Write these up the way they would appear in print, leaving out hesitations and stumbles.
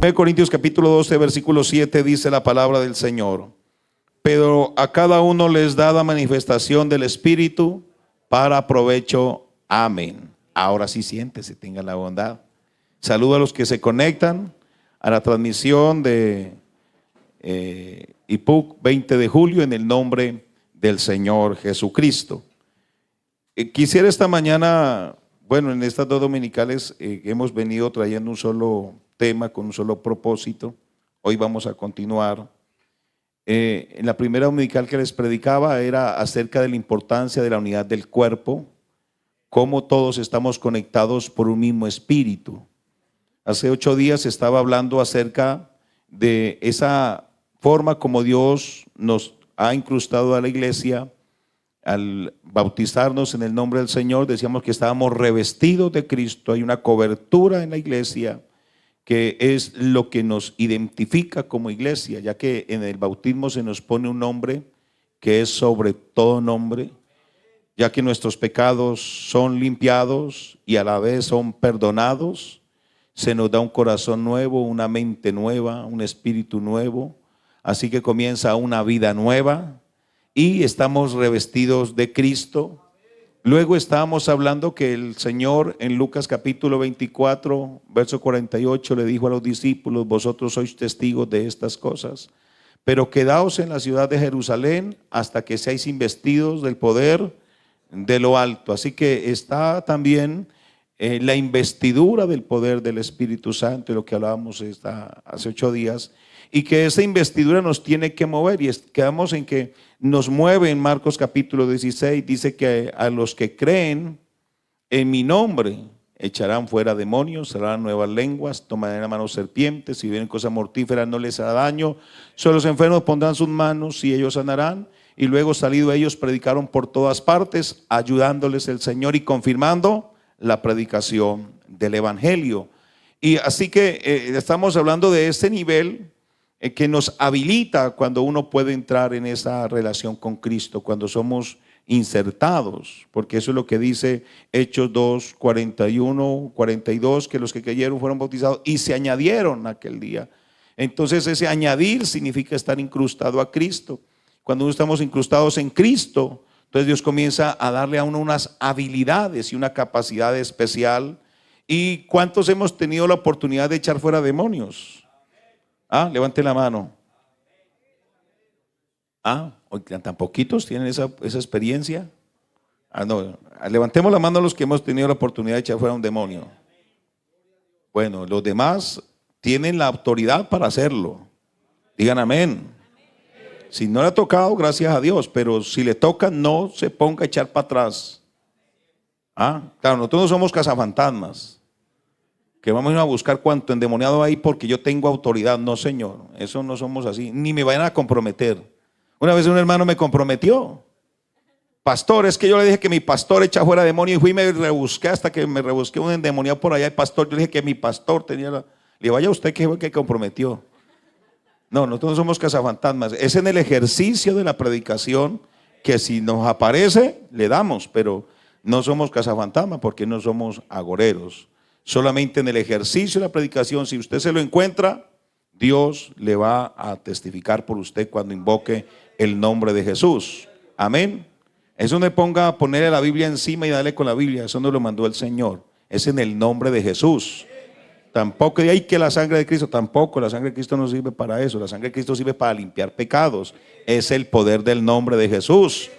1 Corintios capítulo 12, versículo 7 dice la palabra del Señor: pero a cada uno les da la manifestación del Espíritu para provecho. Amén. Ahora sí siéntese, tenga la bondad. Saludo a los que se conectan a la transmisión de IPUC 20 de julio en el nombre del Señor Jesucristo. Quisiera esta mañana, bueno, en estas dos dominicales hemos venido trayendo un solo tema con un solo propósito. Hoy vamos a continuar. En la primera dominical que les predicaba era acerca de la importancia de la unidad del cuerpo, cómo todos estamos conectados por un mismo espíritu. Hace 8 días estaba hablando acerca de esa forma como Dios nos ha incrustado a la iglesia. Al bautizarnos en el nombre del Señor, decíamos que estábamos revestidos de Cristo. Hay una cobertura en la iglesia que es lo que nos identifica como iglesia, ya que en el bautismo se nos pone un nombre que es sobre todo nombre, ya que nuestros pecados son limpiados y a la vez son perdonados. Se nos da un corazón nuevo, una mente nueva, un espíritu nuevo. Así que comienza una vida nueva y estamos revestidos de Cristo. Luego estábamos hablando que el Señor en Lucas capítulo 24, verso 48 le dijo a los discípulos: vosotros sois testigos de estas cosas, pero quedaos en la ciudad de Jerusalén hasta que seáis investidos del poder de lo alto. Así que está también la investidura del poder del Espíritu Santo, de lo que hablábamos hace 8 días, y que esa investidura nos tiene que mover, y quedamos en que nos mueve. En Marcos capítulo 16 dice que a los que creen en mi nombre echarán fuera demonios, hablarán nuevas lenguas, tomarán en la mano serpientes, si vienen cosas mortíferas no les hará daño, sobre los enfermos pondrán sus manos y ellos sanarán. Y luego salido ellos predicaron por todas partes, ayudándoles el Señor y confirmando la predicación del Evangelio. Y así que estamos hablando de este nivel que nos habilita cuando uno puede entrar en esa relación con Cristo, cuando somos insertados, porque eso es lo que dice Hechos 2, 41, 42, que los que creyeron fueron bautizados y se añadieron aquel día. Entonces ese añadir significa estar incrustado a Cristo. Cuando estamos incrustados en Cristo, entonces Dios comienza a darle a uno unas habilidades y una capacidad especial. ¿Y cuántos hemos tenido la oportunidad de echar fuera demonios? Levante la mano. Tan poquitos tienen esa experiencia. No, levantemos la mano a los que hemos tenido la oportunidad de echar fuera un demonio. Bueno, los demás tienen la autoridad para hacerlo. Digan amén. Si no le ha tocado, gracias a Dios, pero si le toca, no se ponga a echar para atrás. Claro, nosotros no somos cazafantasmas, que vamos a ir a buscar cuánto endemoniado hay porque yo tengo autoridad. No, Señor, eso no somos así, ni me vayan a comprometer. Una vez un hermano me comprometió: pastor, es que yo le dije que mi pastor echa fuera demonio, y fui y me rebusqué hasta que me rebusqué un endemoniado por allá. El pastor, yo le dije que mi pastor tenía le digo, vaya usted que fue el que comprometió. No, nosotros no somos cazafantasmas. Es en el ejercicio de la predicación que si nos aparece, le damos, pero no somos cazafantasmas porque no somos agoreros. Solamente en el ejercicio de la predicación, si usted se lo encuentra, Dios le va a testificar por usted cuando invoque el nombre de Jesús. Amén. Eso no le ponga a ponerle la Biblia encima y darle con la Biblia. Eso no lo mandó el Señor. Es en el nombre de Jesús. Tampoco de ahí que la sangre de Cristo, tampoco, la sangre de Cristo no sirve para eso. La sangre de Cristo sirve para limpiar pecados. Es el poder del nombre de Jesús,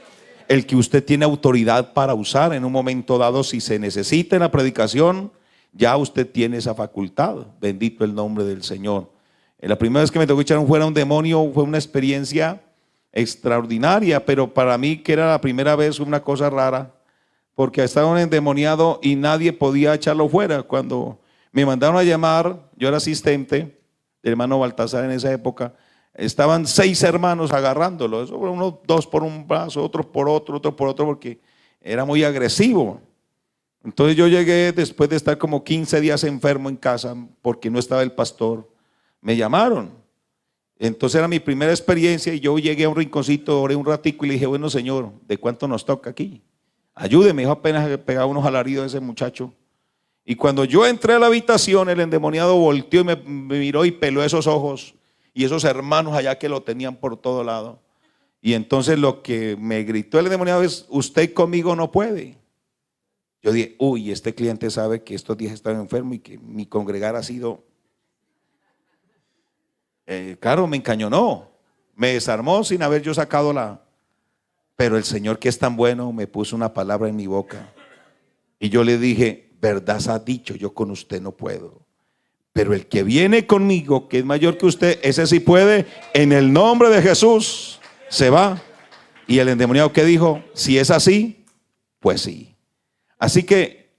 el que usted tiene autoridad para usar en un momento dado. Si se necesita en la predicación, ya usted tiene esa facultad. Bendito el nombre del Señor. La primera vez que me tocó echar fuera un demonio fue una experiencia extraordinaria, pero para mí, que era la primera vez, una cosa rara, porque estaba un endemoniado y nadie podía echarlo fuera. Cuando me mandaron a llamar, yo era asistente del hermano Baltasar en esa época, estaban 6 hermanos agarrándolo. Eso, unos 2 por un brazo, otros por otro, otro por otro, porque era muy agresivo. Entonces yo llegué después de estar como 15 días enfermo en casa porque no estaba el pastor. Me llamaron. Entonces era mi primera experiencia y yo llegué a un rinconcito, oré un ratico y le dije: bueno, Señor, ¿de cuánto nos toca aquí? Ayúdeme. Dijo, apenas pegaba unos alaridos a ese muchacho. Y cuando yo entré a la habitación, el endemoniado volteó y me miró y peló esos ojos. Y esos hermanos allá que lo tenían por todo lado. Y entonces lo que me gritó el endemoniado es: usted conmigo no puede. Yo dije: uy, este cliente sabe que estos días estaba enfermo y que mi congregar ha sido... claro, me encañonó, me desarmó sin haber yo sacado la... Pero el Señor, que es tan bueno, me puso una palabra en mi boca. Y yo le dije: verdad ha dicho, yo con usted no puedo. Pero el que viene conmigo, que es mayor que usted, ese sí puede. En el nombre de Jesús se va. Y el endemoniado, ¿qué dijo? Si es así, pues sí. Así que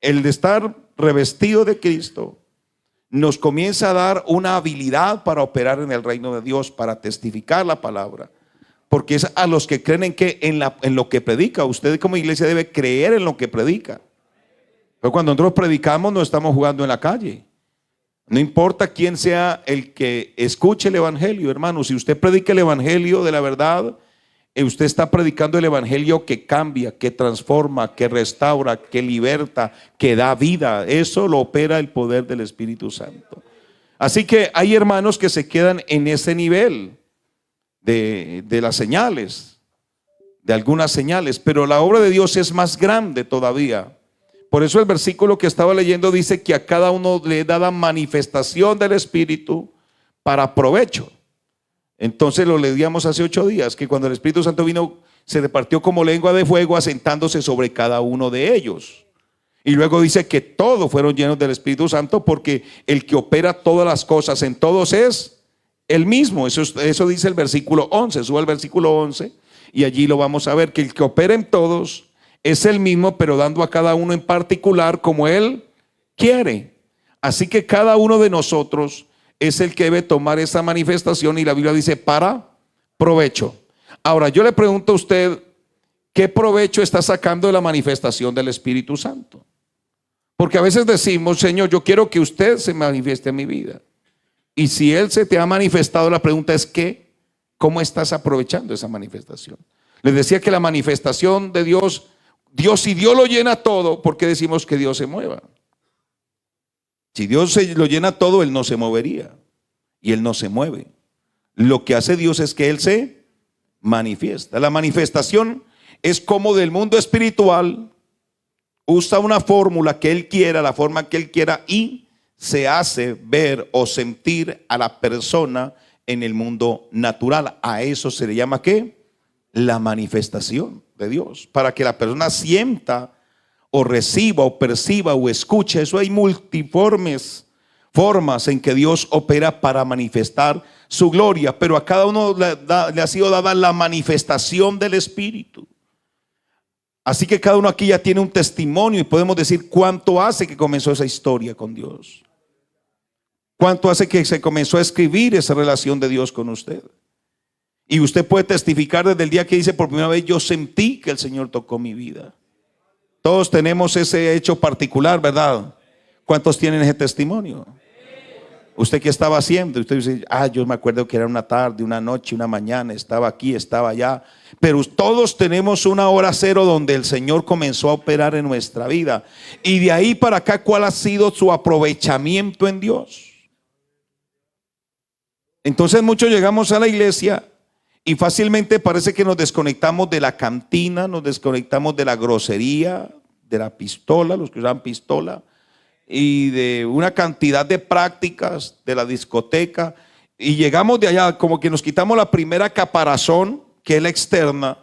el de estar revestido de Cristo nos comienza a dar una habilidad para operar en el reino de Dios, para testificar la palabra. Porque es a los que creen en lo que predica. Usted como iglesia debe creer en lo que predica. Pero cuando nosotros predicamos, no estamos jugando en la calle. No importa quién sea el que escuche el evangelio, hermano. Si usted predica el evangelio de la verdad, usted está predicando el evangelio que cambia, que transforma, que restaura, que liberta, que da vida. Eso lo opera el poder del Espíritu Santo. Así que hay hermanos que se quedan en ese nivel de las señales, de algunas señales, pero la obra de Dios es más grande todavía. Por eso el versículo que estaba leyendo dice que a cada uno le da la manifestación del Espíritu para provecho. Entonces lo leíamos hace 8 días, que cuando el Espíritu Santo vino, se repartió como lengua de fuego, asentándose sobre cada uno de ellos. Y luego dice que todos fueron llenos del Espíritu Santo, porque el que opera todas las cosas en todos es el mismo. Eso dice el versículo 11. Sube al versículo 11 y allí lo vamos a ver, que el que opera en todos es el mismo, pero dando a cada uno en particular como Él quiere. Así que cada uno de nosotros es el que debe tomar esa manifestación, y la Biblia dice para provecho. Ahora yo le pregunto a usted, ¿qué provecho está sacando de la manifestación del Espíritu Santo? Porque a veces decimos: Señor, yo quiero que usted se manifieste en mi vida. Y si Él se te ha manifestado, la pregunta es ¿qué? ¿Cómo estás aprovechando esa manifestación? Les decía que la manifestación de Dios, si Dios lo llena todo, ¿por qué decimos que Dios se mueva? Si Dios lo llena todo, Él no se movería. Y Él no se mueve. Lo que hace Dios es que Él se manifiesta. La manifestación es como del mundo espiritual usa una fórmula que Él quiera, la forma que Él quiera, y se hace ver o sentir a la persona en el mundo natural. A eso se le llama ¿qué? La manifestación de Dios. Para que la persona sienta o reciba o perciba o escuche. Eso hay multiformes formas en que Dios opera para manifestar su gloria, pero a cada uno le ha sido dada la manifestación del Espíritu. Así que cada uno aquí ya tiene un testimonio y podemos decir cuánto hace que comenzó esa historia con Dios, cuánto hace que se comenzó a escribir esa relación de Dios con usted. Y usted puede testificar desde el día que dice: por primera vez yo sentí que el Señor tocó mi vida. Todos tenemos ese hecho particular, ¿verdad? ¿Cuántos tienen ese testimonio? ¿Usted qué estaba haciendo? Usted dice: yo me acuerdo que era una tarde, una noche, una mañana, estaba aquí, estaba allá. Pero todos tenemos una hora cero donde el Señor comenzó a operar en nuestra vida. Y de ahí para acá, ¿cuál ha sido su aprovechamiento en Dios? Entonces muchos llegamos a la iglesia y fácilmente parece que nos desconectamos de la cantina, nos desconectamos de la grosería, de la pistola, los que usaban pistola, y de una cantidad de prácticas de la discoteca, y llegamos de allá como que nos quitamos la primera caparazón, que es la externa,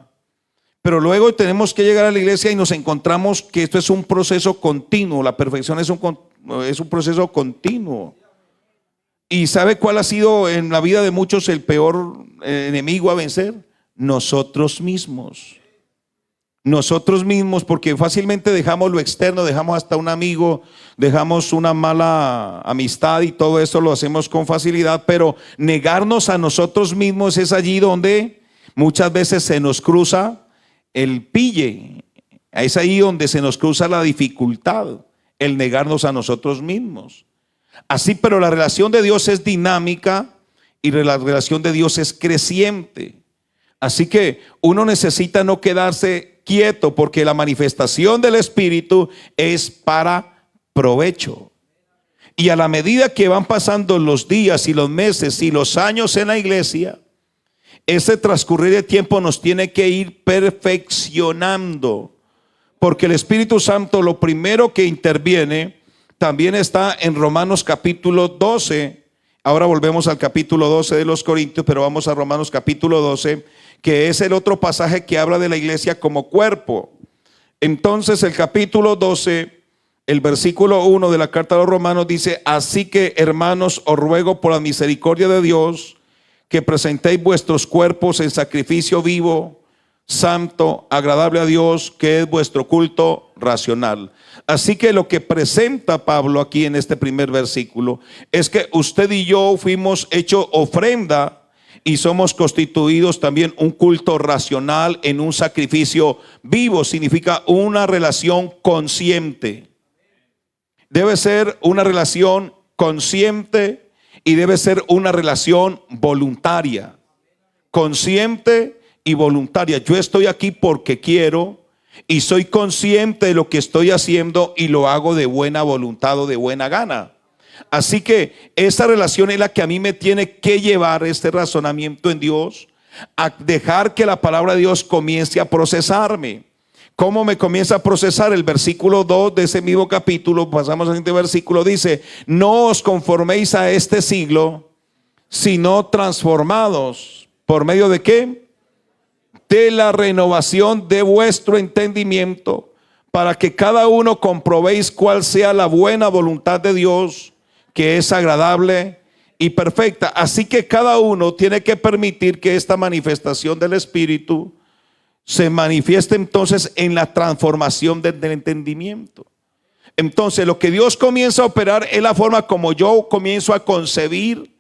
pero luego tenemos que llegar a la iglesia y nos encontramos que esto es un proceso continuo. La perfección es un proceso continuo. ¿Y sabe cuál ha sido en la vida de muchos el peor enemigo a vencer? Nosotros mismos. Nosotros mismos, porque fácilmente dejamos lo externo, dejamos hasta un amigo, dejamos una mala amistad y todo eso lo hacemos con facilidad, pero negarnos a nosotros mismos es allí donde muchas veces se nos cruza el pille. Es ahí donde se nos cruza la dificultad, el negarnos a nosotros mismos. Así, pero la relación de Dios es dinámica y la relación de Dios es creciente. Así que uno necesita no quedarse quieto, porque la manifestación del Espíritu es para provecho. Y a la medida que van pasando los días y los meses y los años en la iglesia, ese transcurrir de tiempo nos tiene que ir perfeccionando, porque el Espíritu Santo, lo primero que interviene, también está en Romanos capítulo 12. Ahora volvemos al capítulo 12 de los Corintios, pero vamos a Romanos capítulo 12, que es el otro pasaje que habla de la iglesia como cuerpo. Entonces el capítulo 12, el versículo 1 de la carta a los Romanos dice: así que, hermanos, os ruego por la misericordia de Dios que presentéis vuestros cuerpos en sacrificio vivo, santo, agradable a Dios, que es vuestro culto racional. Así que lo que presenta Pablo aquí en este primer versículo es que usted y yo fuimos hechos ofrenda y somos constituidos también un culto racional en un sacrificio vivo. Significa una relación consciente. Debe ser una relación consciente y debe ser una relación voluntaria. Consciente y voluntaria. Yo estoy aquí porque quiero y soy consciente de lo que estoy haciendo y lo hago de buena voluntad o de buena gana. Así que esa relación es la que a mí me tiene que llevar, este razonamiento en Dios, a dejar que la palabra de Dios comience a procesarme. ¿Cómo me comienza a procesar? El versículo 2 de ese mismo capítulo, pasamos al siguiente versículo, dice: no os conforméis a este siglo, sino transformados. ¿Por medio de qué? De la renovación de vuestro entendimiento, para que cada uno comprobéis cuál sea la buena voluntad de Dios, que es agradable y perfecta. Así que cada uno tiene que permitir que esta manifestación del Espíritu se manifiesta entonces en la transformación del entendimiento. Entonces lo que Dios comienza a operar es la forma como yo comienzo a concebir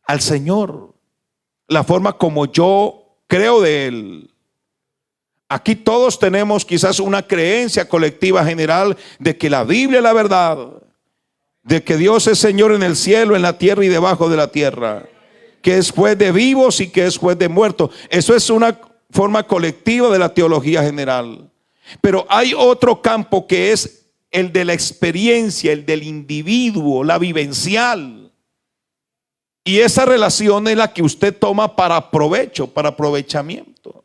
al Señor, la forma como yo creo de Él. Aquí todos tenemos quizás una creencia colectiva general de que la Biblia es la verdad, de que Dios es Señor en el cielo, en la tierra y debajo de la tierra, que es juez de vivos y que es juez de muertos. Eso es una forma colectiva de la teología general. Pero hay otro campo que es el de la experiencia, el del individuo, la vivencial. Y esa relación es la que usted toma para provecho, para aprovechamiento.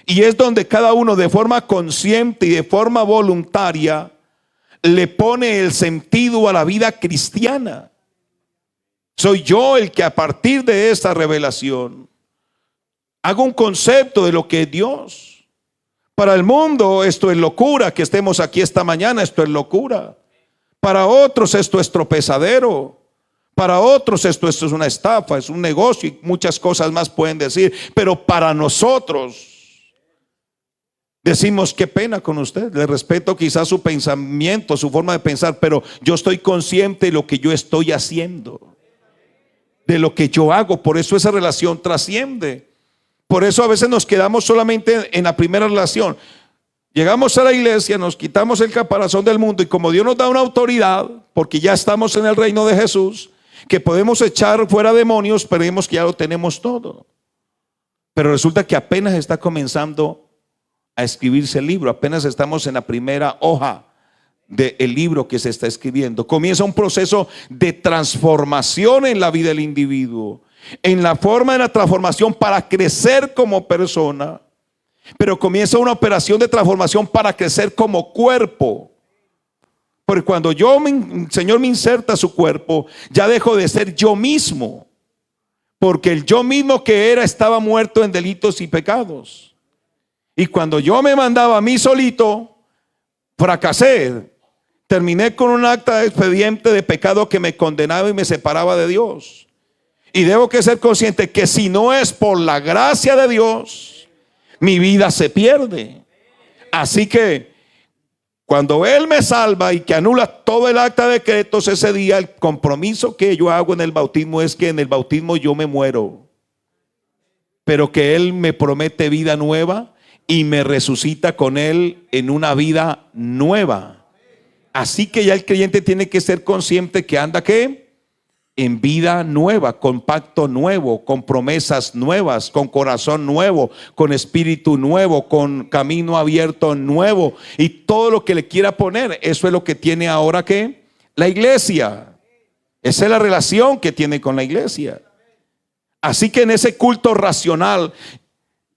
Y es donde cada uno de forma consciente y de forma voluntaria le pone el sentido a la vida cristiana. Soy yo el que a partir de esta revelación hago un concepto de lo que es Dios. Para el mundo esto es locura, que estemos aquí esta mañana, esto es locura. Para otros esto es tropezadero. Para otros esto es una estafa, es un negocio y muchas cosas más pueden decir. Pero para nosotros decimos: qué pena con usted, le respeto quizás su pensamiento, su forma de pensar, pero yo estoy consciente de lo que yo estoy haciendo, de lo que yo hago. Por eso esa relación trasciende. Por eso a veces nos quedamos solamente en la primera relación. Llegamos a la iglesia, nos quitamos el caparazón del mundo y como Dios nos da una autoridad, porque ya estamos en el reino de Jesús, que podemos echar fuera demonios, creemos que ya lo tenemos todo. Pero resulta que apenas está comenzando a escribirse el libro, apenas estamos en la primera hoja del libro que se está escribiendo. Comienza un proceso de transformación en la vida del individuo, en la forma de la transformación para crecer como persona, pero comienza una operación de transformación para crecer como cuerpo. Porque cuando el Señor me inserta su cuerpo, ya dejo de ser yo mismo, porque el yo mismo que era estaba muerto en delitos y pecados. Y cuando yo me mandaba a mí solito, fracasé. Terminé con un acta de expediente de pecado que me condenaba y me separaba de Dios. Y debo que ser consciente que si no es por la gracia de Dios, mi vida se pierde. Así que cuando Él me salva y que anula todo el acta de decretos, ese día el compromiso que yo hago en el bautismo es que en el bautismo yo me muero, pero que Él me promete vida nueva y me resucita con Él en una vida nueva. Así que ya el creyente tiene que ser consciente que anda ¿qué? En vida nueva, con pacto nuevo, con promesas nuevas, con corazón nuevo, con espíritu nuevo, con camino abierto nuevo. Y todo lo que le quiera poner, eso es lo que tiene ahora ¿qué? La iglesia. Esa es la relación que tiene con la iglesia. Así que en ese culto racional,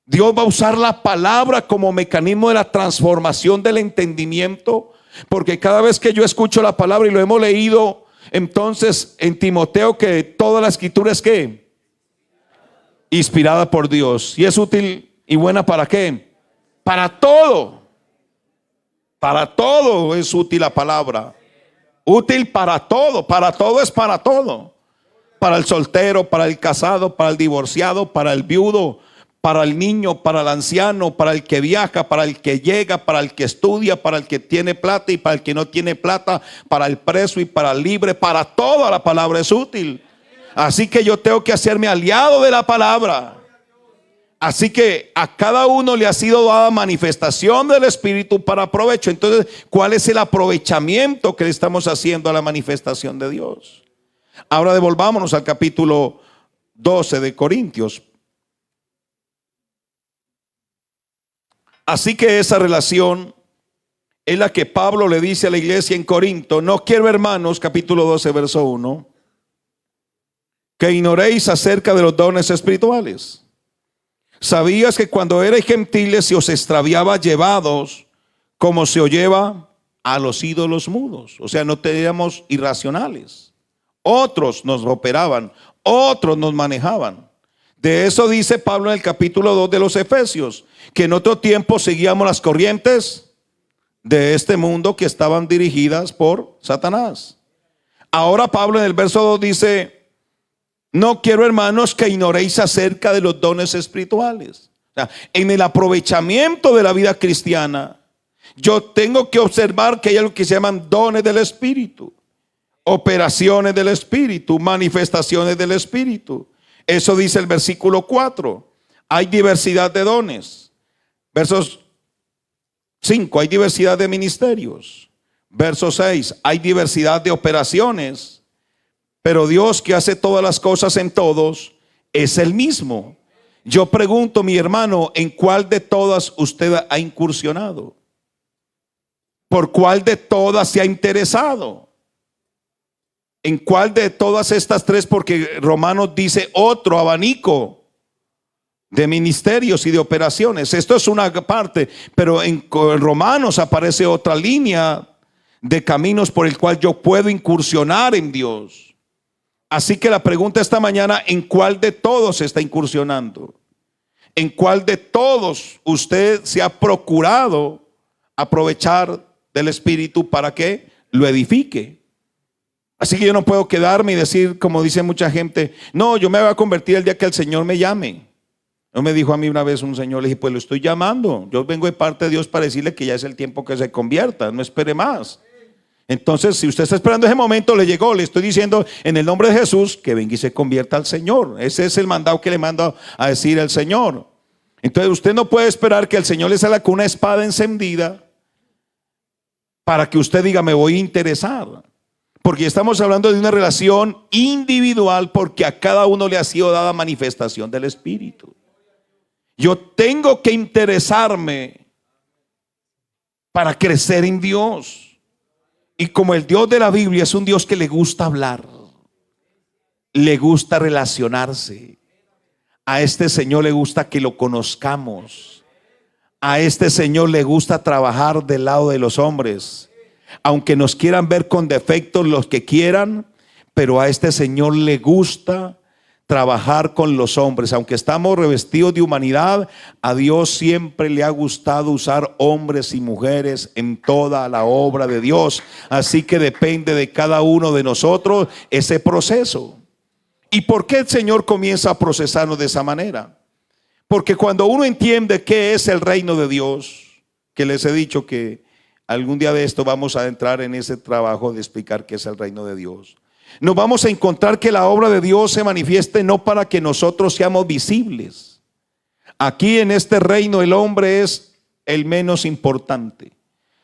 Dios va a usar la palabra como mecanismo de la transformación del entendimiento. Porque cada vez que yo escucho la palabra, y lo hemos leído entonces en Timoteo, que toda la escritura es ¿qué? Inspirada por Dios. ¿Y es útil y buena para qué? Para todo. Para todo es útil la palabra. Útil para todo es para todo. Para el soltero, para el casado, para el divorciado, para el viudo, para el niño, para el anciano, para el que viaja, para el que llega, para el que estudia, para el que tiene plata y para el que no tiene plata, para el preso y para el libre, para toda la palabra es útil. Así que yo tengo que hacerme aliado de la palabra. Así que a cada uno le ha sido dada manifestación del Espíritu para provecho. Entonces, ¿cuál es el aprovechamiento que le estamos haciendo a la manifestación de Dios? Ahora devolvámonos al capítulo 12 de Corintios. Así que esa relación es la que Pablo le dice a la iglesia en Corinto. No quiero, hermanos, capítulo 12, verso 1, que ignoréis acerca de los dones espirituales. ¿Sabías que cuando erais gentiles se os extraviaba llevados como se os lleva a los ídolos mudos? O sea, no teníamos irracionales. Otros nos operaban, otros nos manejaban. De eso dice Pablo en el capítulo 2 de los Efesios, que en otro tiempo seguíamos las corrientes de este mundo que estaban dirigidas por Satanás. Ahora Pablo en el verso 2 dice: no quiero, hermanos, que ignoréis acerca de los dones espirituales. O sea, en el aprovechamiento de la vida cristiana, yo tengo que observar que hay algo que se llaman dones del Espíritu, operaciones del Espíritu, manifestaciones del Espíritu. Eso dice el versículo 4. Hay diversidad de dones. Versos 5, hay diversidad de ministerios. Verso 6, hay diversidad de operaciones. Pero Dios, que hace todas las cosas en todos, es el mismo. Yo pregunto, mi hermano, ¿en cuál de todas usted ha incursionado? ¿Por cuál de todas se ha interesado? ¿En cuál de todas estas tres? Porque Romanos dice otro abanico de ministerios y de operaciones. Esto es una parte, pero en Romanos aparece otra línea de caminos por el cual yo puedo incursionar en Dios. Así que la pregunta esta mañana: ¿en cuál de todos está incursionando? ¿En cuál de todos usted se ha procurado aprovechar del Espíritu para que lo edifique? Así que yo no puedo quedarme y decir, como dice mucha gente: no, yo me voy a convertir el día que el Señor me llame. No, me dijo a mí una vez un señor, le dije: pues lo estoy llamando. Yo vengo de parte de Dios para decirle que ya es el tiempo que se convierta, no espere más. Entonces, si usted está esperando ese momento, le llegó. Le estoy diciendo en el nombre de Jesús que venga y se convierta al Señor. Ese es el mandado que le manda a decir el Señor. Entonces usted no puede esperar que el Señor le salga con una espada encendida para que usted diga: me voy a interesar. Porque estamos hablando de una relación individual, porque a cada uno le ha sido dada manifestación del Espíritu. Yo tengo que interesarme para crecer en Dios. Y como el Dios de la Biblia es un Dios que le gusta hablar, le gusta relacionarse, a este Señor le gusta que lo conozcamos, a este Señor le gusta trabajar del lado de los hombres, aunque nos quieran ver con defectos los que quieran, pero a este Señor le gusta trabajar con los hombres. Aunque estamos revestidos de humanidad, a Dios siempre le ha gustado usar hombres y mujeres en toda la obra de Dios. Así que depende de cada uno de nosotros ese proceso. ¿Y por qué el Señor comienza a procesarnos de esa manera? Porque cuando uno entiende qué es el reino de Dios, que les he dicho que algún día de esto vamos a entrar en ese trabajo de explicar qué es el reino de Dios, nos vamos a encontrar que la obra de Dios se manifieste no para que nosotros seamos visibles. Aquí en este reino el hombre es el menos importante,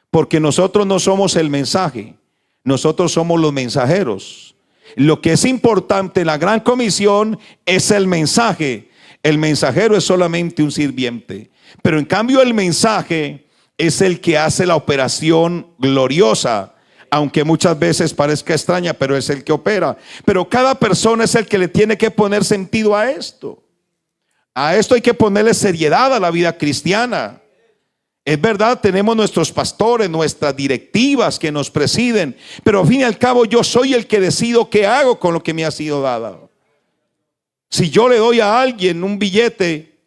porque nosotros no somos el mensaje, nosotros somos los mensajeros. Lo que es importante en la gran comisión es el mensaje. El mensajero es solamente un sirviente, pero en cambio el mensaje es el que hace la operación gloriosa aunque muchas veces parezca extraña, pero es el que opera. Pero cada persona es el que le tiene que poner sentido a esto. A esto hay que ponerle seriedad a la vida cristiana. Es verdad, tenemos nuestros pastores, nuestras directivas que nos presiden, pero al fin y al cabo yo soy el que decido qué hago con lo que me ha sido dado. Si yo le doy a alguien un billete,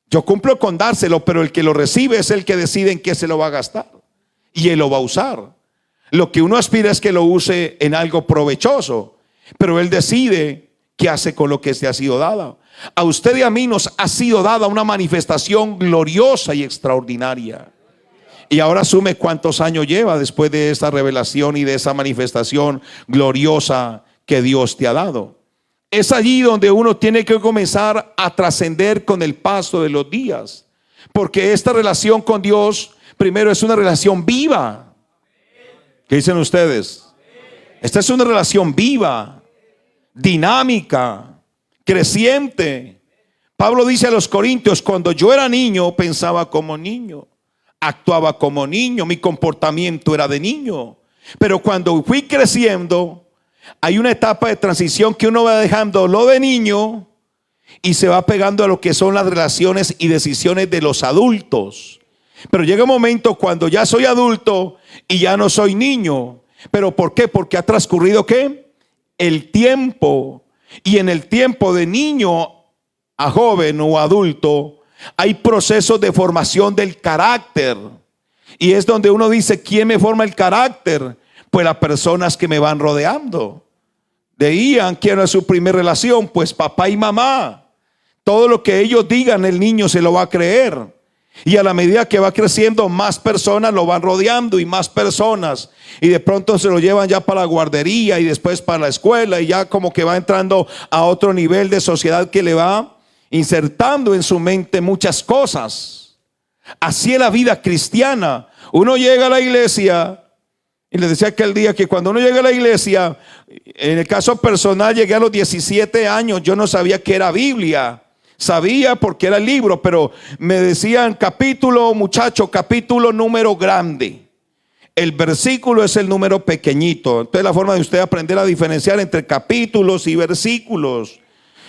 yo cumplo con dárselo, pero el que lo recibe es el que decide en qué se lo va a gastar y él lo va a usar. Lo que uno aspira es que lo use en algo provechoso, pero él decide qué hace con lo que se ha sido dado. A usted y a mí nos ha sido dada una manifestación gloriosa y extraordinaria. Y ahora asume cuántos años lleva después de esa revelación y de esa manifestación gloriosa que Dios te ha dado. Es allí donde uno tiene que comenzar a trascender con el paso de los días, porque esta relación con Dios primero es una relación viva. ¿Qué dicen ustedes? Esta es una relación viva, dinámica, creciente. Pablo dice a los corintios: cuando yo era niño pensaba como niño, actuaba como niño, mi comportamiento era de niño. Pero cuando fui creciendo, hay una etapa de transición que uno va dejando lo de niño y se va pegando a lo que son las relaciones y decisiones de los adultos. Pero llega un momento cuando ya soy adulto y ya no soy niño. ¿Pero por qué? Porque ha transcurrido ¿qué? El tiempo. Y en el tiempo de niño a joven o adulto hay procesos de formación del carácter. Y es donde uno dice: ¿quién me forma el carácter? Pues las personas que me van rodeando. De Ian, ¿quién es su primera relación? Pues papá y mamá. Todo lo que ellos digan, el niño se lo va a creer. Y a la medida que va creciendo, más personas lo van rodeando y más personas. Y de pronto se lo llevan ya para la guardería y después para la escuela. Y ya como que va entrando a otro nivel de sociedad que le va insertando en su mente muchas cosas. Así es la vida cristiana. Uno llega a la iglesia. Y les decía aquel día que cuando uno llega a la iglesia, en el caso personal, llegué a los 17 años. Yo no sabía qué era Biblia. Sabía porque era el libro, pero me decían capítulo, muchacho, capítulo número grande. El versículo es el número pequeñito. Entonces la forma de usted aprender a diferenciar entre capítulos y versículos.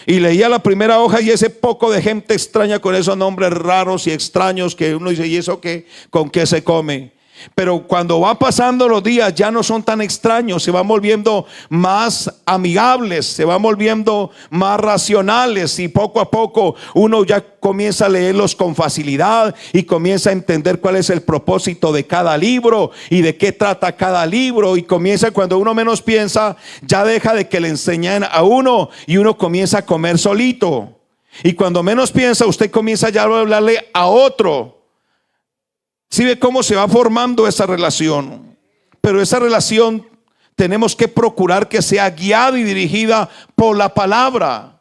Y leía la primera hoja y ese poco de gente extraña con esos nombres raros y extraños que uno dice: ¿y eso qué? ¿Con qué se come? Pero cuando va pasando los días ya no son tan extraños, se van volviendo más amigables, se van volviendo más racionales, y poco a poco uno ya comienza a leerlos con facilidad y comienza a entender cuál es el propósito de cada libro y de qué trata cada libro, y comienza, cuando uno menos piensa, ya deja de que le enseñan a uno y uno comienza a comer solito, y cuando menos piensa usted comienza ya a hablarle a otro. ¿Sí ve cómo se va formando esa relación? Pero esa relación tenemos que procurar que sea guiada y dirigida por la palabra.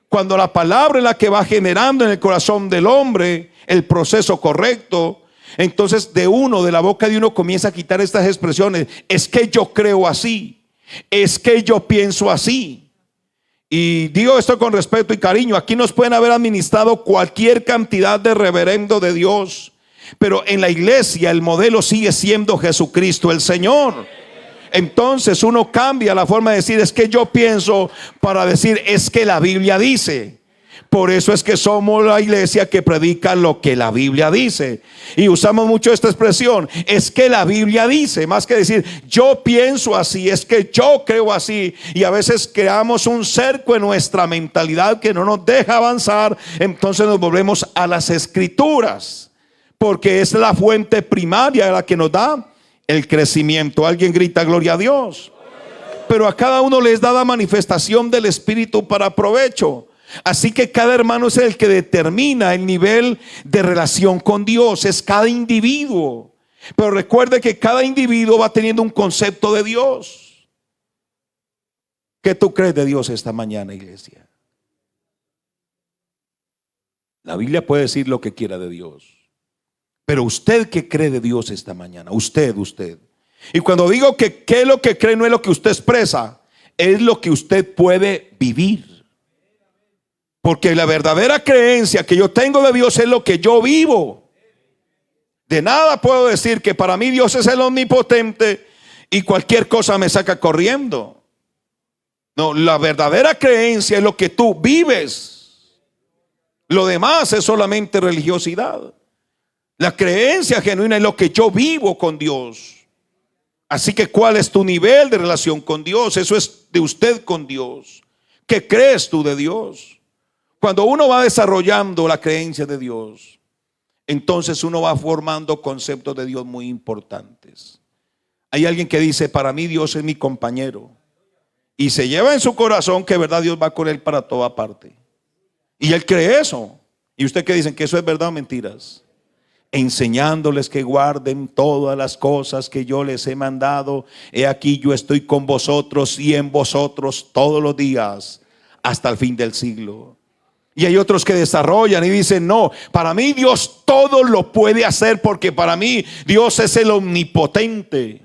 Cuando la palabra es la que va generando en el corazón del hombre el proceso correcto, entonces de la boca de uno comienza a quitar estas expresiones: es que yo creo así, es que yo pienso así. Y digo esto con respeto y cariño. Aquí nos pueden haber administrado cualquier cantidad de reverendo de Dios, pero en la iglesia el modelo sigue siendo Jesucristo el Señor. Entonces uno cambia la forma de decir: es que yo pienso, para decir: es que la Biblia dice. Por eso es que somos la iglesia que predica lo que la Biblia dice. Y usamos mucho esta expresión: es que la Biblia dice, más que decir yo pienso así, es que yo creo así. Y a veces creamos un cerco en nuestra mentalidad que no nos deja avanzar. Entonces nos volvemos a las escrituras, porque es la fuente primaria la que nos da el crecimiento. Alguien grita gloria a Dios. Pero a cada uno les da la manifestación del Espíritu para provecho. Así que cada hermano es el que determina el nivel de relación con Dios. Es cada individuo. Pero recuerde que cada individuo va teniendo un concepto de Dios. ¿Qué tú crees de Dios esta mañana, iglesia? La Biblia puede decir lo que quiera de Dios. Pero usted, ¿qué cree de Dios esta mañana? Usted. Y cuando digo que qué es lo que cree, no es lo que usted expresa, es lo que usted puede vivir. Porque la verdadera creencia que yo tengo de Dios es lo que yo vivo. De nada puedo decir que para mí Dios es el omnipotente y cualquier cosa me saca corriendo. No, la verdadera creencia es lo que tú vives. Lo demás es solamente religiosidad. La creencia genuina es lo que yo vivo con Dios. Así que ¿cuál es tu nivel de relación con Dios? Eso es de usted con Dios. ¿Qué crees tú de Dios? Cuando uno va desarrollando la creencia de Dios, entonces uno va formando conceptos de Dios muy importantes. Hay alguien que dice, para mí Dios es mi compañero. Y se lleva en su corazón que verdad Dios va con él para toda parte. Y él cree eso. ¿Y usted qué dicen? ¿Que eso es verdad o mentiras? Enseñándoles que guarden todas las cosas que yo les he mandado. He aquí yo estoy con vosotros y en vosotros todos los días hasta el fin del siglo. Y hay otros que desarrollan y dicen, no, para mí Dios todo lo puede hacer, porque para mí Dios es el omnipotente.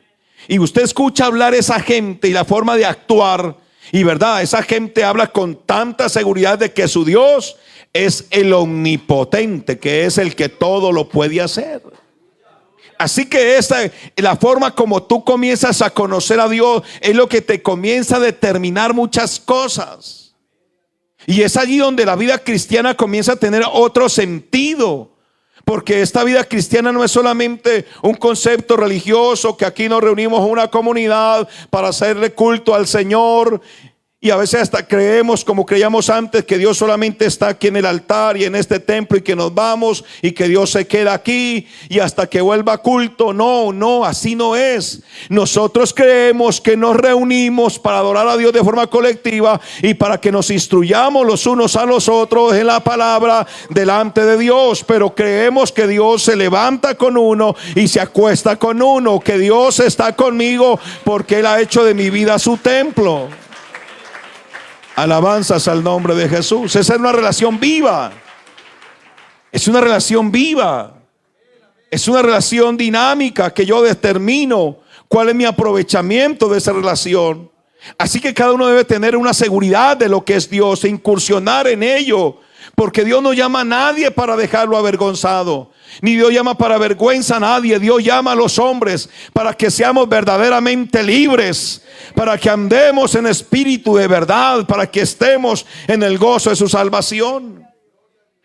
Y usted escucha hablar a esa gente y la forma de actuar, y verdad, esa gente habla con tanta seguridad de que su Dios es el omnipotente, que es el que todo lo puede hacer. Así que la forma como tú comienzas a conocer a Dios es lo que te comienza a determinar muchas cosas. Y es allí donde la vida cristiana comienza a tener otro sentido. Porque esta vida cristiana no es solamente un concepto religioso, que aquí nos reunimos en una comunidad para hacerle culto al Señor. Y a veces hasta creemos, como creíamos antes, que Dios solamente está aquí en el altar y en este templo, y que nos vamos y que Dios se queda aquí y hasta que vuelva culto. No, no, así no es. Nosotros creemos que nos reunimos para adorar a Dios de forma colectiva y para que nos instruyamos los unos a los otros en la palabra delante de Dios. Pero creemos que Dios se levanta con uno y se acuesta con uno, que Dios está conmigo porque Él ha hecho de mi vida su templo. Alabanzas al nombre de Jesús. Esa es una relación viva. Es una relación viva. Es una relación dinámica que yo determino cuál es mi aprovechamiento de esa relación. Así que cada uno debe tener una seguridad de lo que es Dios e incursionar en ello. Porque Dios no llama a nadie para dejarlo avergonzado, ni Dios llama para vergüenza a nadie. Dios llama a los hombres para que seamos verdaderamente libres, para que andemos en espíritu de verdad, para que estemos en el gozo de su salvación.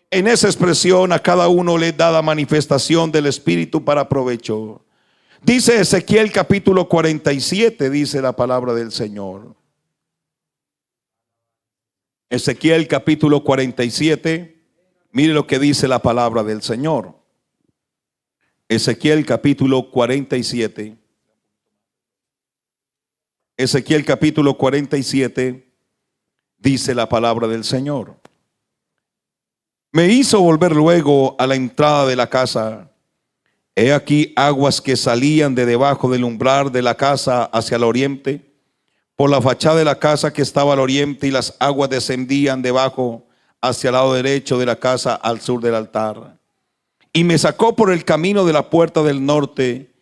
En esa expresión a cada uno le es dada manifestación del Espíritu para provecho. Dice Ezequiel capítulo 47, dice la palabra del Señor. Ezequiel capítulo 47, mire lo que dice la palabra del Señor. Ezequiel capítulo 47. Ezequiel capítulo 47, dice la palabra del Señor. Me hizo volver luego a la entrada de la casa. He aquí aguas que salían de debajo del umbral de la casa hacia el oriente, por la fachada de la casa que estaba al oriente, y las aguas descendían debajo hacia el lado derecho de la casa al sur del altar. Y me sacó por el camino de la puerta del norte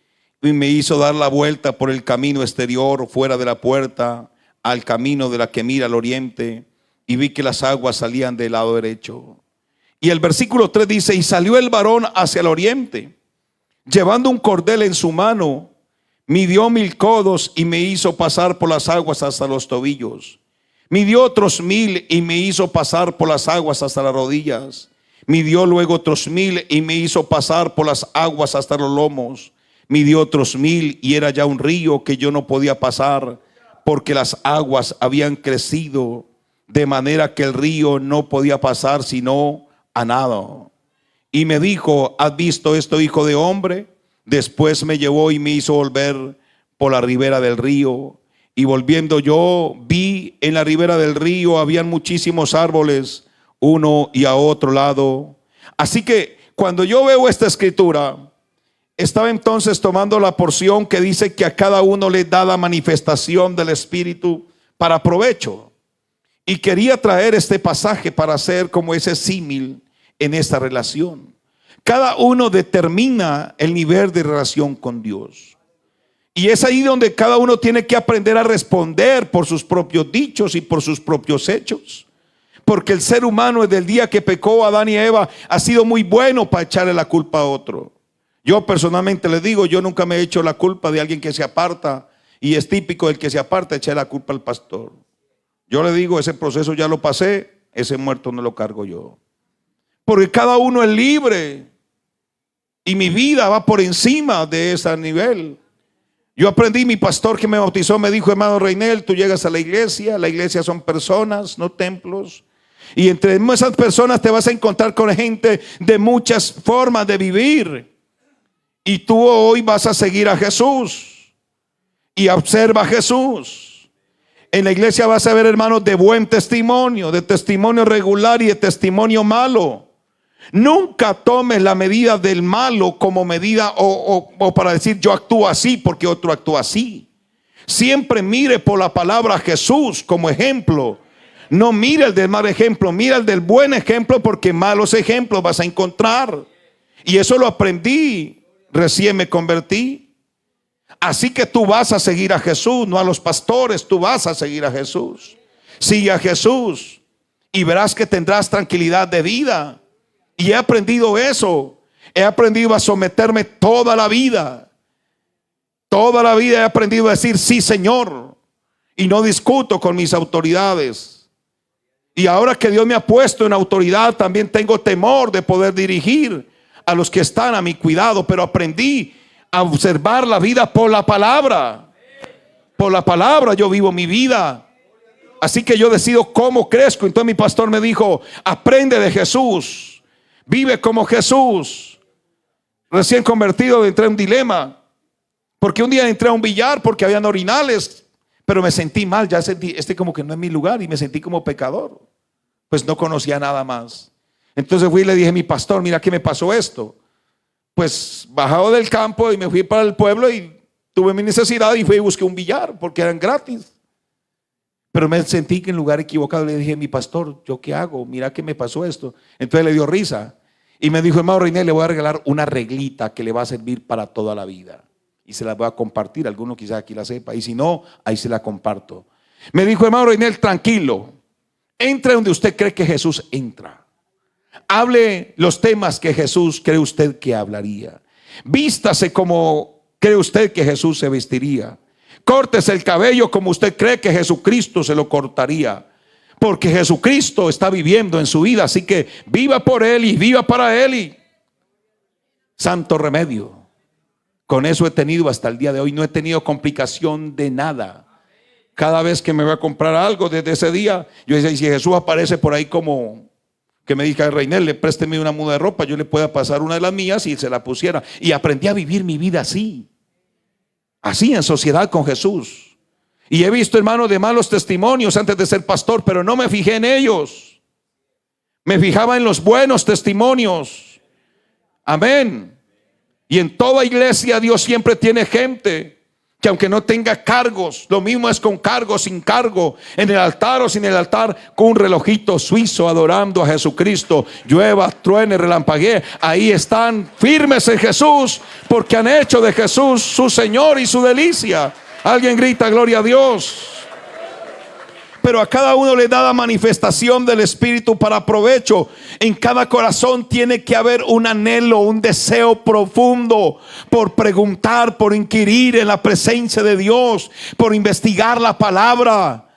y me hizo dar la vuelta por el camino exterior fuera de la puerta al camino de la que mira al oriente, y vi que las aguas salían del lado derecho. Y el versículo 3 dice: y salió el varón hacia el oriente, llevando un cordel en su mano, midió 1000 codos y me hizo pasar por las aguas hasta los tobillos. Midió otros 1000 y me hizo pasar por las aguas hasta las rodillas. Midió luego otros 1000 y me hizo pasar por las aguas hasta los lomos. Midió otros 1000 y era ya un río que yo no podía pasar, porque las aguas habían crecido de manera que el río no podía pasar sino a nado. Y me dijo: ¿has visto esto, hijo de hombre? Después me llevó y me hizo volver por la ribera del río. Y volviendo yo, vi en la ribera del río habían muchísimos árboles, uno y a otro lado. Así que cuando yo veo esta escritura, estaba entonces tomando la porción que dice que a cada uno le da la manifestación del Espíritu para provecho. Y quería traer este pasaje para hacer como ese símil en esta relación. Cada uno determina el nivel de relación con Dios. Y es ahí donde cada uno tiene que aprender a responder por sus propios dichos y por sus propios hechos. Porque el ser humano desde el día que pecó Adán y Eva ha sido muy bueno para echarle la culpa a otro. Yo personalmente les digo, yo nunca me he hecho la culpa de alguien que se aparta Y es típico el que se aparta echar la culpa al pastor. Yo le digo, ese proceso ya lo pasé, ese muerto no lo cargo yo. Porque cada uno es libre. Y mi vida va por encima de ese nivel. Yo aprendí, mi pastor que me bautizó me dijo: hermano Reinel, tú llegas a la iglesia son personas, no templos. Y entre esas personas te vas a encontrar con gente de muchas formas de vivir. Y tú hoy vas a seguir a Jesús. Y observa a Jesús. En la iglesia vas a ver hermanos de buen testimonio, de testimonio regular y de testimonio malo. Nunca tomes la medida del malo como medida o para decir yo actúo así porque otro actúa así. Siempre mire por la palabra a Jesús como ejemplo. No mire el del mal ejemplo, mira el del buen ejemplo, porque malos ejemplos vas a encontrar. Y eso lo aprendí, recién me convertí. Así que tú vas a seguir a Jesús, no a los pastores, tú vas a seguir a Jesús. Sigue a Jesús y verás que tendrás tranquilidad de vida. Y he aprendido eso. He aprendido a someterme toda la vida. Toda la vida he aprendido a decir sí, Señor. Y no discuto con mis autoridades. Y ahora que Dios me ha puesto en autoridad, también tengo temor de poder dirigir a los que están a mi cuidado. Pero aprendí a observar la vida por la palabra. Por la palabra yo vivo mi vida. Así que yo decido cómo crezco. Entonces mi pastor me dijo: aprende de Jesús. Vive como Jesús. Recién convertido entré en un dilema. Porque un día entré a un billar porque habían orinales. Pero me sentí mal, ya sentí, como que no es mi lugar. Y me sentí como pecador. Pues no conocía nada más. Entonces fui y le dije a mi pastor: mira que me pasó esto. Pues bajado del campo y me fui para el pueblo y tuve mi necesidad y fui y busqué un billar porque eran gratis. Pero me sentí que en el lugar equivocado. Le dije a mi pastor: ¿yo qué hago? Mira que me pasó esto. Entonces le dio risa y me dijo: hermano Reinel, le voy a regalar una reglita que le va a servir para toda la vida. Y se la voy a compartir. Alguno quizás aquí la sepa. Y si no, ahí se la comparto. Me dijo: hermano Reinel, tranquilo. Entre donde usted cree que Jesús entra. Hable los temas que Jesús cree usted que hablaría. Vístase como cree usted que Jesús se vestiría. Córtese el cabello como usted cree que Jesucristo se lo cortaría. Porque Jesucristo está viviendo en su vida. Así que viva por Él y viva para Él. Y santo remedio. Con eso he tenido hasta el día de hoy. No he tenido complicación de nada. Cada vez que me voy a comprar algo desde ese día, yo decía: si Jesús aparece por ahí como que me diga: Reinel, le présteme una muda de ropa, yo le pueda pasar una de las mías y se la pusiera. Y aprendí a vivir mi vida así. Así, en sociedad con Jesús. Y he visto, hermanos, de malos testimonios antes de ser pastor, pero no me fijé en ellos. Me fijaba en los buenos testimonios. Amén. Y en toda iglesia Dios siempre tiene gente que aunque no tenga cargos, lo mismo es con cargo, sin cargo, en el altar o sin el altar, con un relojito suizo adorando a Jesucristo, llueva, truene, relampaguee, ahí están firmes en Jesús, porque han hecho de Jesús su Señor y su delicia. Alguien grita gloria a Dios. Pero a cada uno le da la manifestación del Espíritu para provecho. En cada corazón tiene que haber un anhelo, un deseo profundo por preguntar, por inquirir en la presencia de Dios, por investigar la palabra.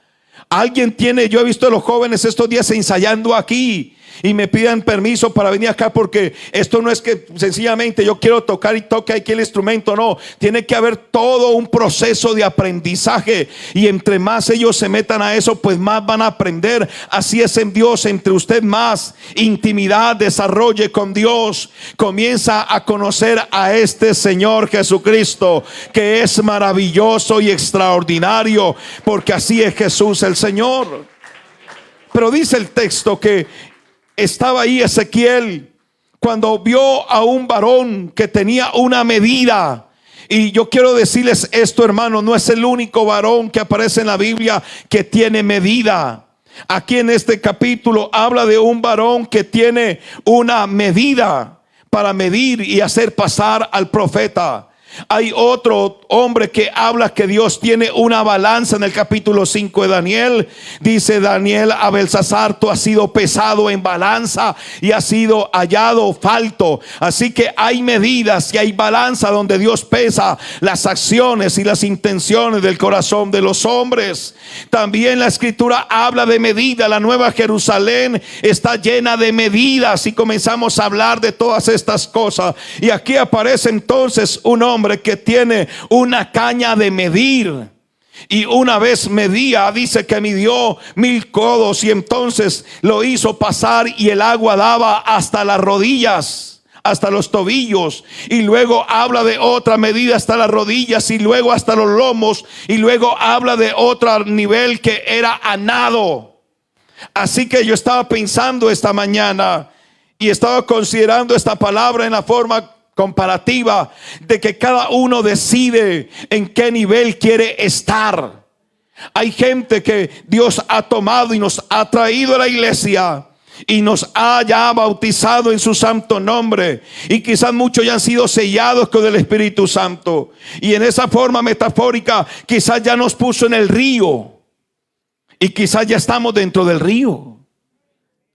Alguien tiene, yo he visto a los jóvenes estos días ensayando aquí y me piden permiso para venir acá, porque esto no es que sencillamente yo quiero tocar y toque aquí el instrumento. No, tiene que haber todo un proceso de aprendizaje, y entre más ellos se metan a eso, pues más van a aprender. Así es en Dios. Entre usted más intimidad desarrolle con Dios, comienza a conocer a este Señor Jesucristo, que es maravilloso y extraordinario, porque así es Jesús el Señor. Pero dice el texto que estaba ahí Ezequiel cuando vio a un varón que tenía una medida. Y yo quiero decirles esto, hermano: no es el único varón que aparece en la Biblia que tiene medida. Aquí en este capítulo habla de un varón que tiene una medida para medir y hacer pasar al profeta. Hay otro hombre que habla que Dios tiene una balanza en el capítulo 5 de Daniel. Dice Daniel a Belsasar: tú has sido pesado en balanza y has sido hallado falto. Así que hay medidas y hay balanza donde Dios pesa las acciones y las intenciones del corazón de los hombres. También la escritura habla de medida. La nueva Jerusalén está llena de medidas, y comenzamos a hablar de todas estas cosas. Y aquí aparece entonces un hombre que tiene una caña de medir, y una vez medía, dice que midió 1000 codos, y entonces lo hizo pasar, y el agua daba hasta las rodillas, hasta los tobillos, y luego habla de otra medida hasta las rodillas, y luego hasta los lomos, y luego habla de otro nivel que era a nado. Así que yo estaba pensando esta mañana y estaba considerando esta palabra en la forma comparativa de que cada uno decide en qué nivel quiere estar. Hay gente que Dios ha tomado y nos ha traído a la iglesia y nos ha ya bautizado en su santo nombre, y quizás muchos ya han sido sellados con el Espíritu Santo, y en esa forma metafórica quizás ya nos puso en el río, y quizás ya estamos dentro del río.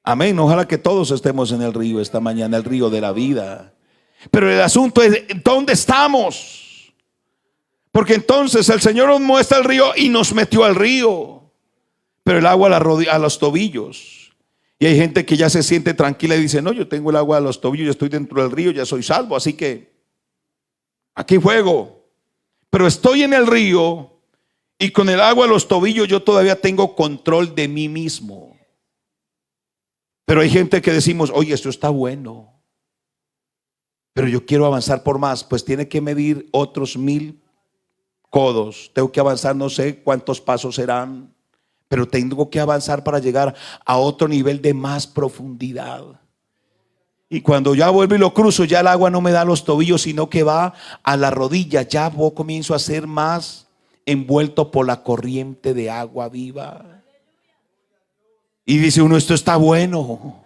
Amén. Ojalá que todos estemos en el río esta mañana, el río de la vida. Pero el asunto es ¿dónde estamos? Porque entonces el Señor nos muestra el río y nos metió al río, pero el agua a los tobillos. Y hay gente que ya se siente tranquila y dice: no, yo tengo el agua a los tobillos, yo estoy dentro del río, ya soy salvo, así que aquí juego. Pero estoy en el río y con el agua a los tobillos yo todavía tengo control de mí mismo. Pero hay gente que decimos: oye, esto está bueno, pero yo quiero avanzar por más. Pues tiene que medir otros 1000 codos. Tengo que avanzar, no sé cuántos pasos serán, pero tengo que avanzar para llegar a otro nivel de más profundidad. Y cuando ya vuelvo y lo cruzo, ya el agua no me da los tobillos, sino que va a la rodilla. Ya comienzo a ser más envuelto por la corriente de agua viva. Y dice uno: esto está bueno.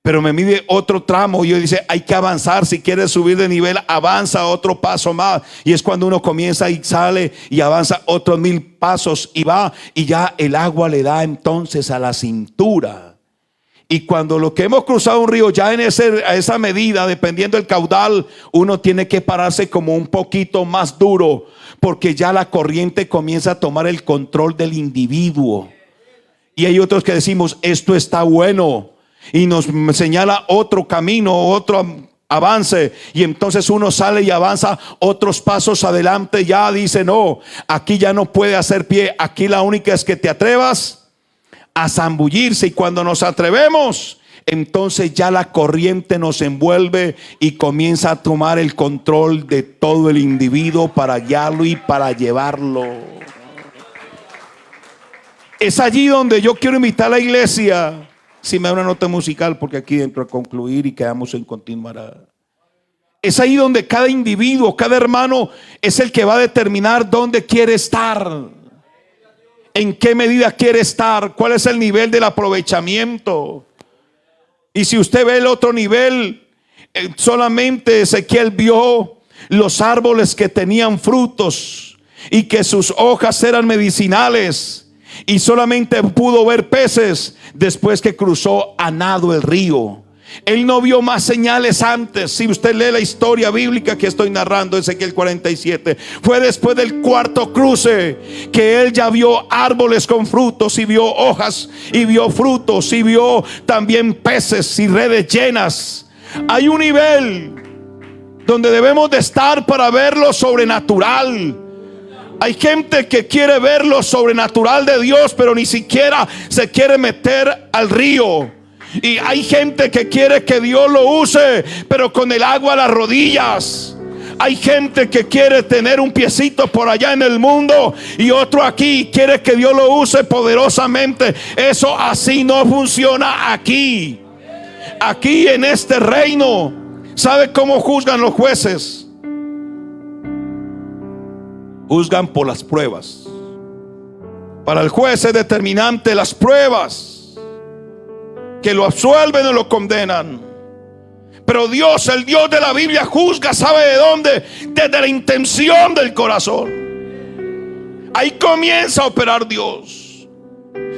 Pero me mide otro tramo y yo dice: hay que avanzar. Si quieres subir de nivel, avanza otro paso más. Y es cuando uno comienza y sale y avanza otros 1000 pasos y va, y ya el agua le da entonces a la cintura. Y cuando lo que hemos cruzado un río, ya a esa medida, dependiendo del caudal, uno tiene que pararse como un poquito más duro, porque ya la corriente comienza a tomar el control del individuo. Y hay otros que decimos: esto está bueno, y nos señala otro camino, otro avance, y entonces uno sale y avanza otros pasos adelante. Ya dice: no, aquí ya no puede hacer pie, aquí la única es que te atrevas a zambullirse. Y cuando nos atrevemos, entonces ya la corriente nos envuelve y comienza a tomar el control de todo el individuo para guiarlo y para llevarlo. Es allí donde yo quiero invitar a la iglesia. Si me da una nota musical, porque aquí entro a concluir y quedamos en continuar. Es ahí donde cada individuo, cada hermano es el que va a determinar dónde quiere estar, en qué medida quiere estar, cuál es el nivel del aprovechamiento. Y si usted ve el otro nivel, solamente Ezequiel vio los árboles que tenían frutos y que sus hojas eran medicinales, y solamente pudo ver peces después que cruzó a nado el río. Él no vio más señales antes. Si usted lee la historia bíblica que estoy narrando, Ezequiel 47, fue después del cuarto cruce que él ya vio árboles con frutos, y vio hojas, y vio frutos, y vio también peces y redes llenas. Hay un nivel donde debemos de estar para ver lo sobrenatural. Hay gente que quiere ver lo sobrenatural de Dios, pero ni siquiera se quiere meter al río. Y hay gente que quiere que Dios lo use, pero con el agua a las rodillas. Hay gente que quiere tener un piecito por allá en el mundo y otro aquí, quiere que Dios lo use poderosamente. Eso así no funciona aquí. Aquí en este reino, ¿sabe cómo juzgan los jueces? Juzgan por las pruebas. Para el juez es determinante las pruebas que lo absuelven o lo condenan. Pero Dios, el Dios de la Biblia, juzga, ¿sabe de dónde? Desde la intención del corazón. Ahí comienza a operar Dios.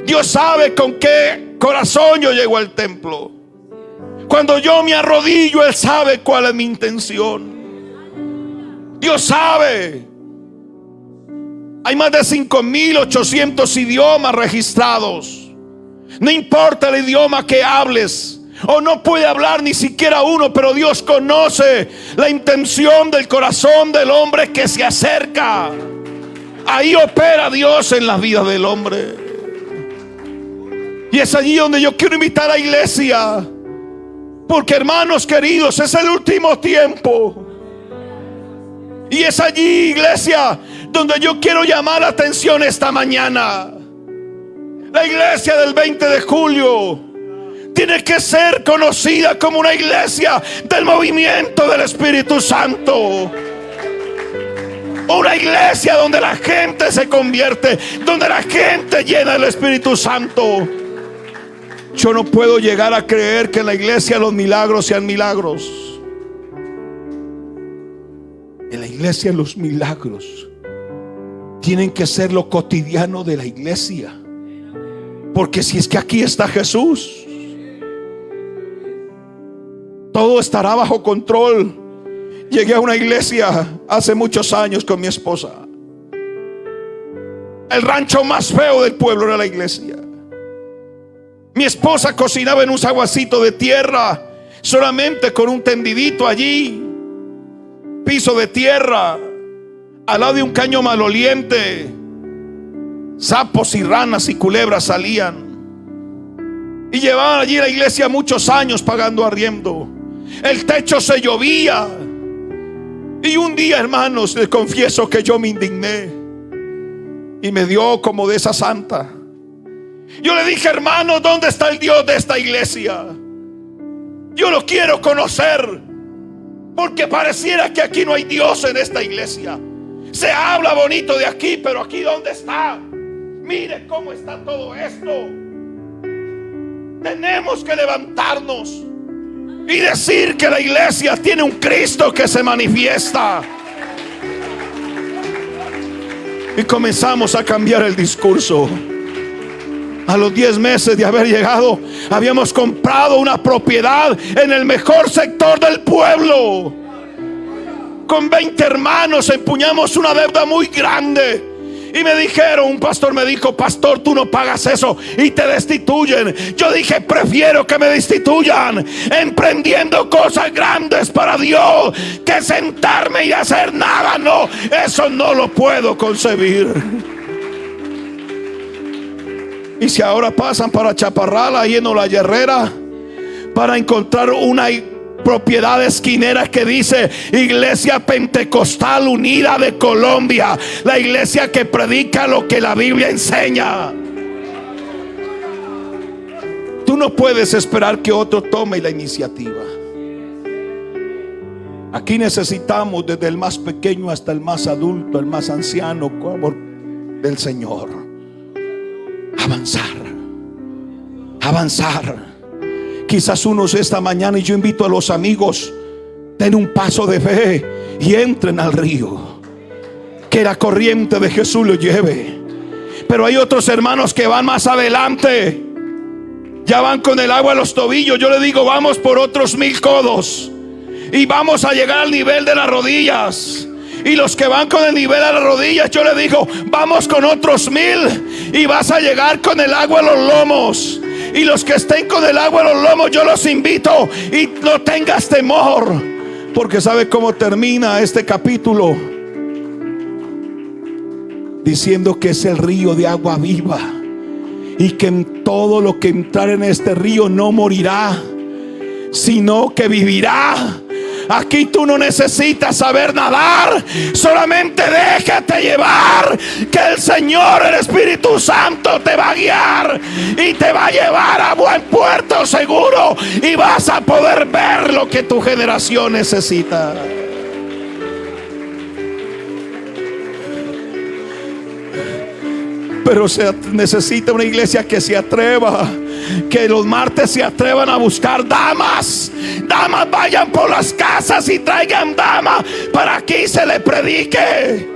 Dios sabe con qué corazón yo llego al templo. Cuando yo me arrodillo, Él sabe cuál es mi intención. Dios sabe. Hay más de 5.800 idiomas registrados. No importa el idioma que hables, o no puede hablar ni siquiera uno, pero Dios conoce la intención del corazón del hombre que se acerca. Ahí opera Dios en la vida del hombre. Y es allí donde yo quiero invitar a la iglesia, porque, hermanos queridos, es el último tiempo. Y es allí, iglesia, donde yo quiero llamar la atención esta mañana. La iglesia del 20 de julio tiene que ser conocida como una iglesia del movimiento del Espíritu Santo. Una iglesia donde la gente se convierte, donde la gente llena el Espíritu Santo. Yo no puedo llegar a creer que en la iglesia los milagros sean milagros. En la iglesia los milagros tienen que ser lo cotidiano de la iglesia. Porque si es que aquí está Jesús, todo estará bajo control. Llegué a una iglesia hace muchos años con mi esposa. El rancho más feo del pueblo era la iglesia. Mi esposa cocinaba en un zaguacito de tierra, solamente con un tendidito allí, piso de tierra, al lado de un caño maloliente. Sapos y ranas y culebras salían. Y llevaban allí la iglesia muchos años pagando arriendo. El techo se llovía. Y un día, hermanos, les confieso que yo me indigné y me dio como de esa santa. Yo le dije: hermano, ¿dónde está el Dios de esta iglesia? Yo lo quiero conocer, porque pareciera que aquí no hay Dios en esta iglesia. Se habla bonito de aquí, pero aquí ¿dónde está? Mire cómo está todo esto. Tenemos que levantarnos y decir que la iglesia tiene un Cristo que se manifiesta. Y comenzamos a cambiar el discurso. A los 10 meses de haber llegado, habíamos comprado una propiedad en el mejor sector del pueblo. Con 20 hermanos empuñamos una deuda muy grande. Y me dijeron, un pastor me dijo: pastor, tú no pagas eso y te destituyen. Yo dije: prefiero que me destituyan emprendiendo cosas grandes para Dios que sentarme y hacer nada. No, eso no lo puedo concebir. Y si ahora pasan para Chaparral, ahí en La Herrera, para encontrar una propiedad esquinera que dice Iglesia Pentecostal Unida de Colombia, la iglesia que predica lo que la Biblia enseña. Tú no puedes esperar que otro tome la iniciativa. Aquí necesitamos, desde el más pequeño hasta el más adulto, el más anciano, amor del Señor, avanzar. Quizás unos esta mañana, y yo invito a los amigos, den un paso de fe y entren al río, que la corriente de Jesús los lleve. Pero hay otros hermanos que van más adelante, ya van con el agua a los tobillos. Yo le digo: vamos por otros 1000 codos y vamos a llegar al nivel de las rodillas. Y los que van con el nivel a las rodillas, yo le digo: vamos con otros 1000 y vas a llegar con el agua a los lomos. Y los que estén con el agua a los lomos, yo los invito, y no tengas temor, porque ¿sabe cómo termina este capítulo? Diciendo que es el río de agua viva, y que en todo lo que entrar en este río no morirá, sino que vivirá. Aquí tú no necesitas saber nadar, solamente déjate llevar, que el Señor, el Espíritu Santo, te va a guiar y te va a llevar a buen puerto seguro, y vas a poder ver lo que tu generación necesita. Pero se necesita una iglesia que se atreva, que los martes se atrevan a buscar damas damas vayan por las casas y traigan damas para que se le predique.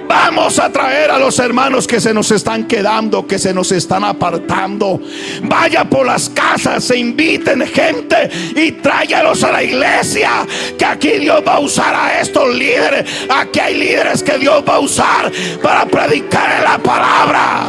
Vamos a traer a los hermanos que se nos están quedando, que se nos están apartando. Vaya por las casas, se inviten gente y tráigalos a la iglesia, que aquí Dios va a usar a estos líderes. Aquí hay líderes que Dios va a usar para predicar en la palabra.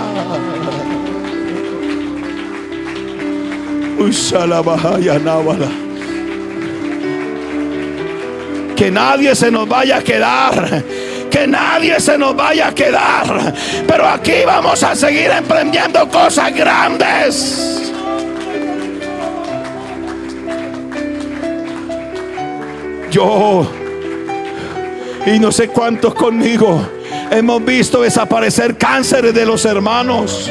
Que nadie se nos vaya a quedar. Que nadie se nos vaya a quedar. Pero aquí vamos a seguir emprendiendo cosas grandes. Yo y no sé cuántos conmigo hemos visto desaparecer cánceres de los hermanos.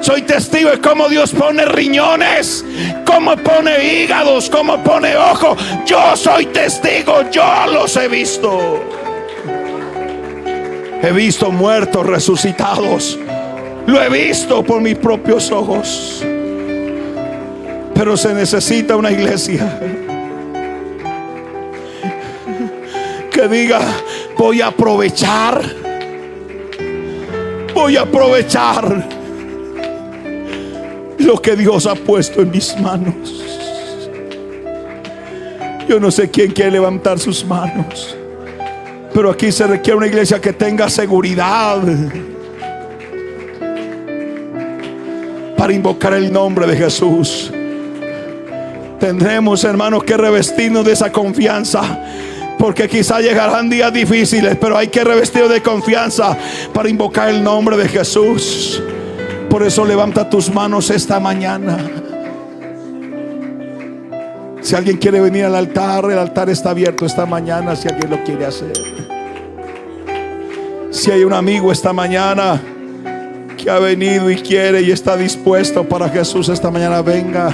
Soy testigo de cómo Dios pone riñones, cómo pone hígados, cómo pone ojos. Yo soy testigo, yo los he visto. He visto muertos resucitados. Lo he visto por mis propios ojos. Pero se necesita una iglesia que diga: voy a aprovechar. Voy a aprovechar lo que Dios ha puesto en mis manos. Yo no sé quién quiere levantar sus manos, pero aquí se requiere una iglesia que tenga seguridad para invocar el nombre de Jesús. Tendremos, hermanos, que revestirnos de esa confianza, porque quizá llegarán días difíciles, pero hay que revestirnos de confianza para invocar el nombre de Jesús. Por eso levanta tus manos esta mañana. Si alguien quiere venir al altar, el altar está abierto esta mañana, si alguien lo quiere hacer. Si hay un amigo esta mañana que ha venido y quiere y está dispuesto para Jesús esta mañana, venga.